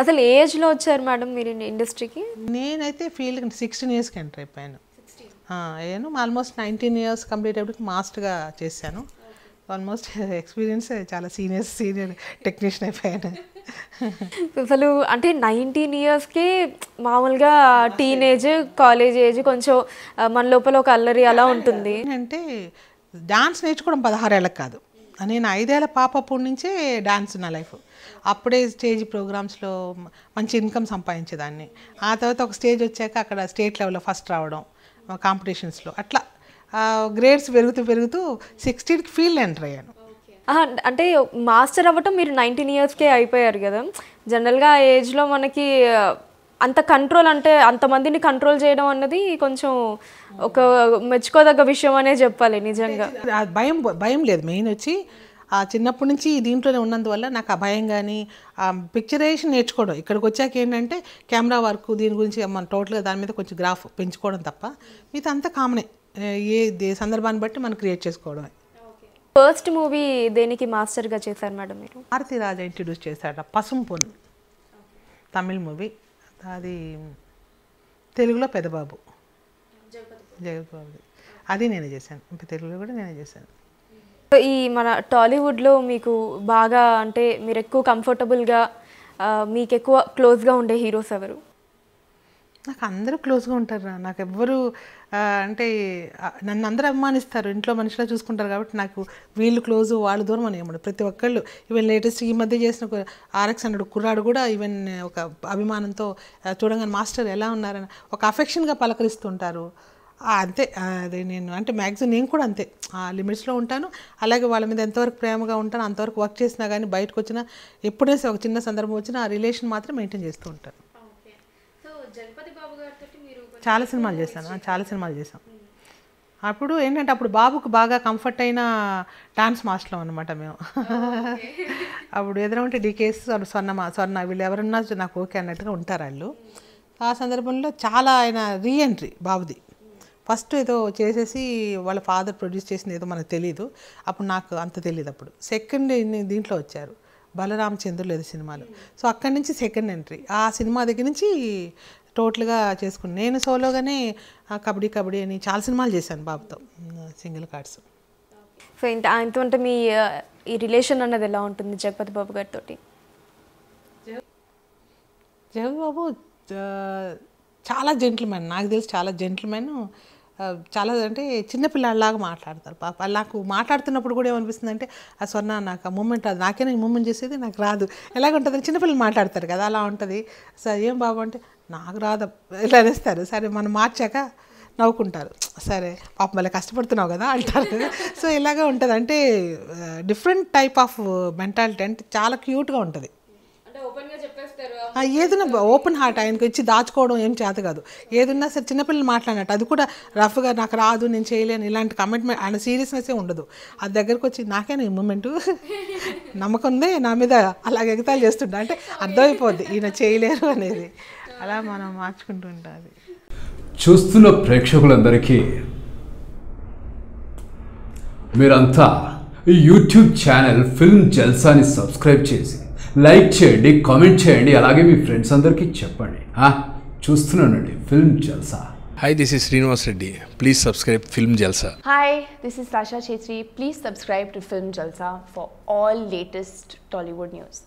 అసలు ఏ ఏజ్‌లో వచ్చారు మేడం మీరు ఇండస్ట్రీకి? నేనైతే ఫీల్డ్‌కి 16 ఇయర్స్‌కి ఎంటర్ అయిపోయాను. అయ్యాను. ఆల్మోస్ట్ 19 ఇయర్స్ కంప్లీట్ అయ్యేప్పటికి మాస్టర్‌గా చేశాను. ఆల్మోస్ట్ ఎక్స్‌పీరియన్స్ చాలా సీనియర్ టెక్నీషియన్ అయిపోయాను. అసలు అంటే 19 ఇయర్స్‌కే మామూలుగా టీనేజ్, కాలేజ్ ఏజ్ కొంచెం మన లోపల ఒక అల్లరి అలా ఉంటుంది. ఏంటంటే డాన్స్ నేర్చుకోవడం 16 ఏళ్ళకి కాదు. నేను 5 ఏళ్ల పాప అప్పటి నుంచే డాన్స్ నా లైఫ్. అప్పుడే స్టేజ్ ప్రోగ్రామ్స్‌లో మంచి ఇన్కమ్ సంపాదించేదాన్ని. ఆ తర్వాత ఒక స్టేజ్ వచ్చాక అక్కడ స్టేట్ లెవెల్‌లో ఫస్ట్ రావడం కాంపిటీషన్స్‌లో అట్లా గ్రేడ్స్ పెరుగుతూ 16కి ఫీల్డ్ ఎంటర్ అయ్యాను. అంటే మాస్టర్ అవ్వటం మీరు 19 ఇయర్స్‌కే అయిపోయారు కదా! జనరల్‌గా ఆ ఏజ్‌లో మనకి అంత కంట్రోల్ అంటే అంతమందిని కంట్రోల్ చేయడం అన్నది కొంచెం ఒక మెచ్చుకోదగ్గ విషయం అనే చెప్పాలి నిజంగా. ఆ భయం లేదు. మెయిన్ వచ్చి ఆ చిన్నప్పటి నుంచి దీంట్లోనే ఉన్నందువల్ల నాకు ఆ భయం కానీ ఆ పిక్చరైజేషన్ నేర్చుకోవడం ఇక్కడికి వచ్చాక ఏంటంటే కెమెరా వర్క్ దీని గురించి మనం టోటల్గా దాని మీద కొంచెం గ్రాఫ్ పెంచుకోవడం తప్ప మిగతా అంతా కామనే. ఏ సందర్భాన్ని బట్టి మనం క్రియేట్ చేసుకోవడమే. ఫస్ట్ మూవీ దేనికి మాస్టర్‌గా చేశారు మేడం మీరు? భారతీ రాజా ఇంట్రడ్యూస్ చేశాడు పసుం పొన్ తమిళ్ మూవీ. అది తెలుగులో పెదబాబు జగపతి అది నేనే చేశాను. ఇంకా తెలుగులో కూడా నేనే చేశాను. ఈ మన టాలీవుడ్లో మీకు బాగా అంటే మీరు ఎక్కువ కంఫర్టబుల్గా మీకు ఎక్కువ క్లోజ్గా ఉండే హీరోస్ ఎవరు? నాకు అందరూ క్లోజ్గా ఉంటారు. నాకు ఎవ్వరు అంటే నన్ను అందరూ అభిమానిస్తారు. ఇంట్లో మనిషిలా చూసుకుంటారు కాబట్టి నాకు వీళ్ళు క్లోజ్ వాళ్ళు దూరం అని ఏమడు. ప్రతి ఒక్కళ్ళు ఈవెన్ లేటెస్ట్ ఈ మధ్య చేసిన ఆర్ఎక్స్ అన్నాడు కుర్రాడు కూడా ఈవెన్ ఒక అభిమానంతో చూడగానే మాస్టర్ ఎలా ఉన్నారని ఒక అఫెక్షన్గా పలకరిస్తుంటారు. అంతే అదే నేను అంటే మ్యాక్సిమం నేను కూడా అంతే ఆ లిమిట్స్లో ఉంటాను. అలాగే వాళ్ళ మీద ఎంతవరకు ప్రేమగా ఉంటాను అంతవరకు వర్క్ చేసినా కానీ బయటకు వచ్చినా ఎప్పుడైనా ఒక చిన్న సందర్భం వచ్చినా ఆ రిలేషన్ మాత్రం మెయింటైన్ చేస్తూ ఉంటాను. చాలా సినిమాలు చేశాను. అప్పుడు ఏంటంటే అప్పుడు బాబుకు బాగా కంఫర్ట్ అయిన డాన్స్ మాస్టర్లు అనమాట మేము. అప్పుడు ఎదురు ఉంటే డీకేస్ స్వర్ణ వీళ్ళు ఎవరున్నా నాకు ఓకే అన్నట్టుగా ఉంటారు వాళ్ళు. ఆ సందర్భంలో చాలా ఆయన రీఎంట్రీ బాబుది ఫస్ట్ ఏదో చేసేసి వాళ్ళ ఫాదర్ ప్రొడ్యూస్ చేసింది ఏదో మనకు తెలియదు. అప్పుడు నాకు అంత తెలియదు. అప్పుడు సెకండ్ దీంట్లో వచ్చారు బలరామచంద్రులు ఏదో సినిమాలు. సో అక్కడి నుంచి సెకండ్ ఎంట్రీ ఆ సినిమా దగ్గర నుంచి టోటల్గా చేసుకుని నేను సోలోగానే కబడ్డీ అని చాలా సినిమాలు చేశాను బాబుతో సింగిల్ కార్డ్స్. సో ఆయనతో అంటే మీ ఈ రిలేషన్ అన్నది ఎలా ఉంటుంది జగపతి బాబు గారితో? జగపతి బాబు చాలా జెంటిల్మెన్, నాకు తెలిసి చాలా జెంటిల్మెన్. చాలా అంటే చిన్నపిల్లలాగా మాట్లాడతారు పాప. నాకు మాట్లాడుతున్నప్పుడు కూడా ఏమనిపిస్తుంది అంటే ఆ స్వర్ణ నాకు ఆ మూమెంట్ అది నాకేనా ఈ మూమెంట్ చేసేది నాకు రాదు ఎలాగుంటుంది చిన్నపిల్లలు మాట్లాడతారు కదా అలా ఉంటుంది. సరే ఏం బాబు అంటే నాకు రాదు ఇలా అనేస్తారు. సరే మనం మార్చాక నవ్వుకుంటారు. సరే పాప మళ్ళీ కష్టపడుతున్నావు కదా అంటారు. సో ఇలాగే ఉంటుంది అంటే డిఫరెంట్ టైప్ ఆఫ్ మెంటాలిటీ అంటే చాలా క్యూట్గా ఉంటుంది. ఏదైనా ఓపెన్ హార్ట్ ఆయనకు ఇచ్చి దాచుకోవడం ఏం చేత కాదు. ఏదన్నా సరే చిన్నపిల్లలు మాట్లాడినట్టు అది కూడా రఫ్గా నాకు రాదు నేను చేయలేను ఇలాంటి కమిట్మెంట్ ఆయన సీరియస్నెస్సే ఉండదు. అది దగ్గరకు వచ్చి నాకేనా ఈ మూమెంట్ నమ్మకం ఉంది నా మీద అలాగే ఎగతాలు చేస్తుంటా అంటే అర్థమైపోద్ది ఈయన చేయలేరు అనేది. అలా మనం మార్చుకుంటూ ఉంటుంది. చూస్తున్న ప్రేక్షకులందరికీ మీరంతా ఈ యూట్యూబ్ ఛానల్ ఫిల్మ్ జల్సాని సబ్స్క్రైబ్ చేసి లైక్ చేయండి, కామెంట్ చేయండి, అలాగే మీ ఫ్రెండ్స్ అందరికీ చెప్పండి. చూస్తున్నానండి film Jalsa. Hi, this is Srinivas Reddy. Please subscribe Film Jalsa. Hi, this is Sasha Chetri. Please subscribe to Film Jalsa for all latest Tollywood news.